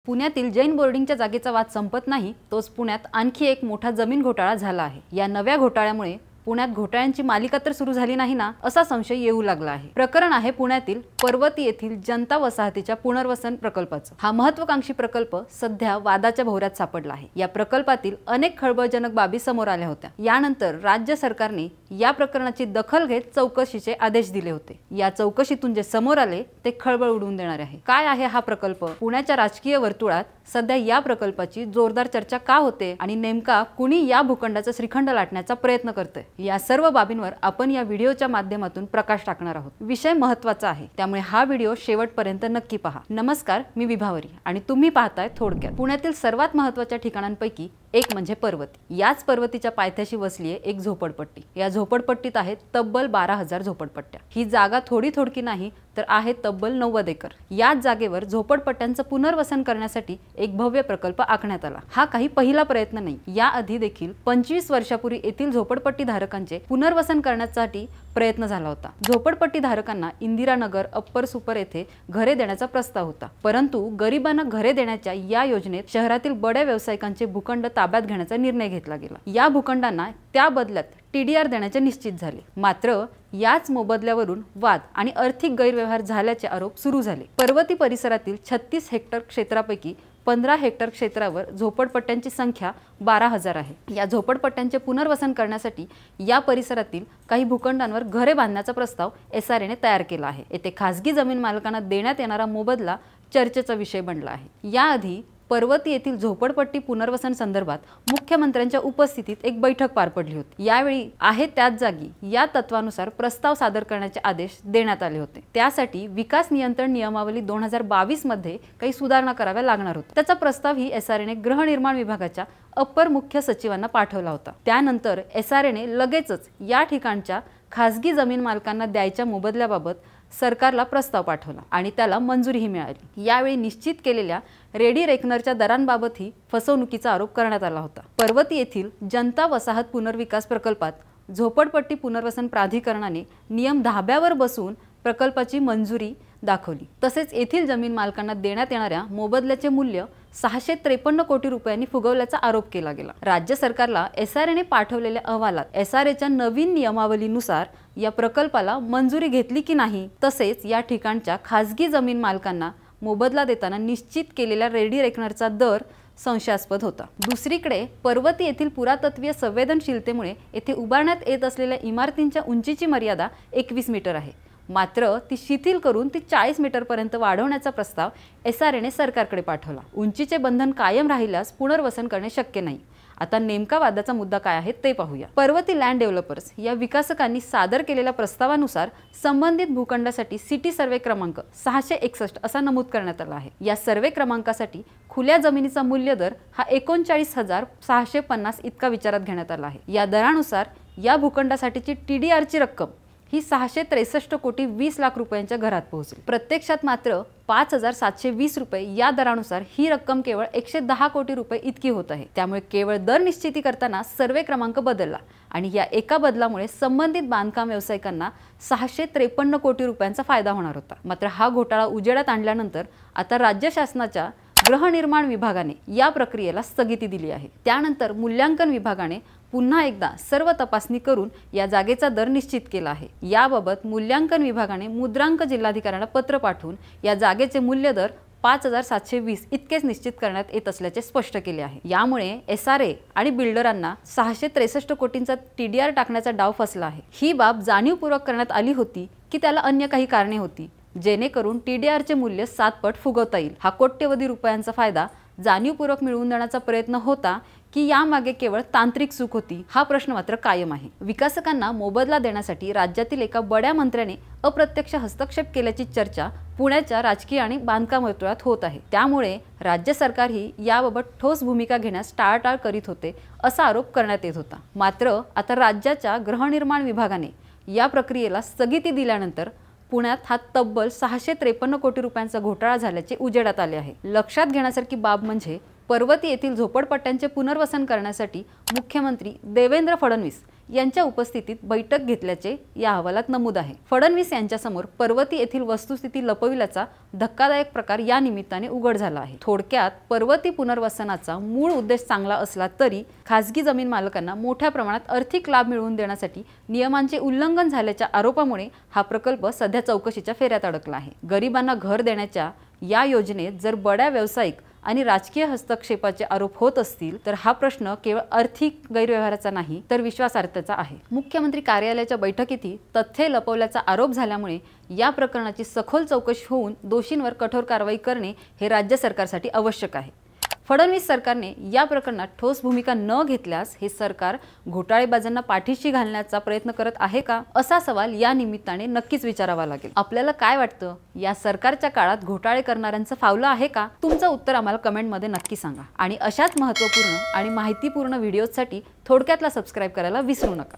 पुण्यातील जैन बोर्डिंगच्या जागेचा वाद संपत नाही, तोच पुण्यात आणखी एक मोठा जमीन घोटाळा झाला आहे। या नव्या घोटाळ्यामुळे पुण्यात घोटाळ्यांची मालिका तर सुरू झाली नाही ना, असा संशय येऊ लागला आहे। प्रकरण आहे पुण्यातील पर्वती येथील जनता वसाहतीच्या पुनर्वसन प्रकल्पाचं। हा महत्त्वाकांक्षी प्रकल्प सध्या वादाच्या भोवऱ्यात सापडला आहे। या प्रकल्पातील अनेक खळबळजनक बाबी समोर आल्या होत्या। यानंतर राज्य सरकारने या प्रकरणाची दखल घेत चौकशीचे आदेश दिले होते। या चौकशीतून जे समोर आले ते खळबळ उडवून देणारे आहे। काय आहे हा प्रकल्प? पुण्याच्या राजकीय वर्तुळात सध्या या प्रकल्पाची जोरदार चर्चा का होते आणि नेमका कुणी या भूखंडाचा श्रीखंड लाटण्याचा प्रयत्न करते, या सर्व बाबींवर आपण या व्हिडिओच्या माध्यमातून प्रकाश टाकणार आहोत। विषय महत्त्वाचा आहे, त्यामुळे हा व्हिडिओ शेवटपर्यंत नक्की पहा। नमस्कार, मी विभावरी आणि तुम्ही पाहताय थोडक्यात। पुण्यातील सर्वात महत्त्वाच्या ठिकाणांपैकी एक म्हणजे पर्वती। याच पर्वतीच्या पायथ्याशी वसली आहे एक झोपडपट्टी। या झोपडपट्टीत आहेत तब्बल 12,000 झोपडपट्ट्या। ही जागा थोडी नाही तर आहे तब्बल 90 एकर। याच जागेवर झोपडपट्ट्यांचं पुनर्वसन करण्यासाठी एक भव्य प्रकल्प आखण्यात आला। हा काही पहिला प्रयत्न नाही, याआधी देखील 25 वर्षापूर्वी येथील झोपडपट्टी धारकांचे पुनर्वसन करण्यासाठी प्रयत्न झाला होता। झोपडपट्टी धारकांना इंदिरानगर, अप्पर सुपर येथे घरे देण्याचा प्रस्ताव होता, परंतु गरिबांना घरे देण्याच्या या योजनेत शहरातील बड्या व्यावसायिकांचे भूखंड ताब्यात घेण्याचा निर्णय घेतला गेला। या भूखंडांना त्या बदल्यात TDR देण्याचे निश्चित झाले। मात्र याच मोबदल्यावरून वाद आणि आर्थिक गैरव्यवहार झाल्याचे आरोप सुरू झाले। पर्वती परिसरातील 36 हेक्टर क्षेत्रापैकी 15 हेक्टर क्षेत्रावर झोपडपट्ट्यांची संख्या 12,000 आहे। या झोपडपट्ट्यांचे पुनर्वसन करण्यासाठी या परिसरातील काही भूखंडांवर घरे बांधण्याचा प्रस्ताव SRA ने तयार केला आहे। येथे खासगी जमीन मालकांना देण्यात येणारा मोबदला चर्चेचा विषय बनला आहे। याआधी पर्वती येथील झोपडपट्टी पुनर्वसन संदर्भात मुख्यमंत्र्यांच्या उपस्थितीत एक बैठक पार पडली होती। यावेळी आहे त्याच जागी या तत्वानुसार प्रस्ताव सादर करण्याचे आदेश देण्यात आले होते। त्यासाठी विकास नियंत्रण नियमावली 2022 मध्ये काही सुधारणा कराव्या लागणार होत्या। त्याचा प्रस्ताव ही SRA ने गृहनिर्माण विभागाच्या अप्पर मुख्य सचिवांना पाठवला होता। त्यानंतर SRA ने लगेचच या ठिकाणच्या खासगी जमीन मालकांना द्यायच्या मोबदल्याबाबत सरकारला प्रस्ताव पाठवला आणि त्याला मंजुरीही मिळाली। यावेळी निश्चित केलेल्या रेडी रेकनरच्या दरांबाबतही फसवणुकीचा आरोप करण्यात आला होता। पर्वती येथील जनता वसाहत पुनर्विकास प्रकल्पात झोपडपट्टी पुनर्वसन प्राधिकरणाने नियम धाब्यावर बसवून प्रकल्पाची मंजुरी दाखवली। तसेच येथील जमीन मालकांना देण्यात येणाऱ्या मोबदल्याचे मूल्य 653 कोटी रुपयांनी फुगवल्याचा आरोप केला गेला। राज्य सरकारला SRA ने पाठवलेल्या अहवालात SRAच्या नवीन नियमावलीनुसार या प्रकल्पाला मंजुरी घेतली की नाही, तसेच या ठिकाणच्या खासगी जमीन मालकांना मोबदला देताना निश्चित केलेल्या रेडी रेकनरचा दर संशयास्पद होता। दुसरीकडे पर्वती येथील पुरातत्वीय संवेदनशीलतेमुळे येथे उभारण्यात येत असलेल्या इमारतींच्या उंचीची मर्यादा 21 मीटर आहे। मात्र ती शिथिल करून ती 40 मीटर पर्यंत वाढवण्याचा प्रस्ताव SRA ने सरकारकडे पाठवला। उंचीचे बंधन कायम राहिल्यास पुनर्वसन करणे शक्य नाही। आता नेमका वादाचा मुद्दा काय आहे ते पाहूया। पर्वती लँड डेव्हलपर्स या विकासकांनी सादर केलेल्या प्रस्तावानुसार संबंधित भूखंडासाठी सिटी सर्वे क्रमांक 661 असा नमूद करण्यात आला आहे। या सर्वे क्रमांकासाठी खुल्या जमिनीचा मूल्य दर हा 39,650 इतका विचारात घेण्यात आला आहे। या दरानुसार या भूखंडासाठीची TDR ची रक्कम ही 663 कोटी 20 लाख रुपयांच्या घरात पोहोचली। प्रत्यक्षात मात्र 5,720 रुपये या दरानुसार ही रक्कम केवळ 110 कोटी रुपये इतकी होत आहे। त्यामुळे केवळ दर निश्चिती करताना सर्वे क्रमांक बदलला आणि या एका बदलामुळे संबंधित बांधकाम व्यावसायिकांना 653 कोटी रुपयांचा फायदा होणार होता। मात्र हा घोटाळा उजेडात आणल्यानंतर आता राज्य शासनाच्या गृहनिर्माण विभागाने या प्रक्रियेला स्थगिती दिली आहे। त्यानंतर मूल्यांकन विभागाने पुन्हा एकदा सर्व तपासणी करून या जागेचा दर निश्चित केला आहे। याबाबत मूल्यांकन विभागाने मुद्रांक जिल्हाधिकाऱ्यांना पत्र पाठवून या जागेचे मूल्य दर 5,720 इतकेच निश्चित करण्यात येत असल्याचे स्पष्ट केले आहे। यामुळे SRA आणि बिल्डरांना 663 कोटींचा TDR टाकण्याचा डाव फसला आहे। ही बाब जाणीवपूर्वक करण्यात आली होती की त्याला अन्य काही कारणे होती, जेणेकरून TDR चे मूल्य 7 पट फुगवता येईल? हा कोट्यवधी रुपयांचा फायदा जाणीवपूर्वक मिळवून देण्याचा प्रयत्न होता की यामागे केवळ तांत्रिक चूक होती? हा प्रश्न मात्र कायम आहे। विकासकांना मोबदला देण्यासाठी राज्यातील एका बड्या मंत्र्याने अप्रत्यक्ष हस्तक्षेप केल्याची चर्चा पुण्याच्या राजकीय आणि बांधकाम वर्तुळात होत आहे। त्यामुळे राज्य सरकारही याबाबत ठोस भूमिका घेण्यास टाळाटाळ करीत होते असा आरोप करण्यात येत होता। मात्र आता राज्याच्या गृहनिर्माण विभागाने या प्रक्रियेला स्थगिती दिल्यानंतर पुण्यात हा तब्बल 653 कोटी रुपयांचा घोटाळा झाल्याचे उजेडात आले आहे। लक्षात घेण्यासारखी बाब म्हणजे पर्वती येथील झोपडपट्ट्यांचे पुनर्वसन करण्यासाठी मुख्यमंत्री देवेंद्र फडणवीस यांच्या उपस्थितीत बैठक घेतल्याचे या अहवालात नमूद आहे। फडणवीस यांच्यासमोर पर्वती येथील वस्तुस्थिती लपविल्याचा धक्कादायक प्रकार या निमित्ताने उघड झाला आहे। थोडक्यात पर्वती पुनर्वसनाचा मूळ उद्देश चांगला असला तरी खासगी जमीन मालकांना मोठ्या प्रमाणात आर्थिक लाभ मिळवून देण्यासाठी नियमांचे उल्लंघन झाल्याच्या आरोपामुळे हा प्रकल्प सध्या चौकशीच्या फेऱ्यात अडकला आहे। गरिबांना घर देण्याच्या या योजनेत जर बड्या व्यावसायिक आणि राजकीय हस्तक्षेपाचे आरोप होत असतील तर हा प्रश्न केवळ आर्थिक गैरव्यवहाराचा नाही तर विश्वासार्हतेचा आहे। मुख्यमंत्री कार्यालयाच्या बैठकीतही तथ्ये लपवल्याचा आरोप झाल्यामुळे या प्रकरणाची सखोल चौकशी होऊन दोषींवर कठोर कारवाई करणे हे राज्य सरकारसाठी आवश्यक आहे। फडणवीस सरकारने या प्रकरणात ठोस भूमिका न घेतल्यास हे सरकार घोटाळेबाजांना पाठीशी घालण्याचा प्रयत्न करत आहे का असा सवाल या निमित्ताने नक्कीच विचारावा लागेल। आपल्याला काय वाटतं, या सरकारच्या काळात घोटाळे करणाऱ्यांचं फावलं आहे का? तुमचं उत्तर आम्हाला कमेंटमध्ये नक्की सांगा आणि अशाच महत्त्वपूर्ण आणि माहितीपूर्ण व्हिडिओसाठी थोडक्यातला सबस्क्राइब करायला विसरू नका।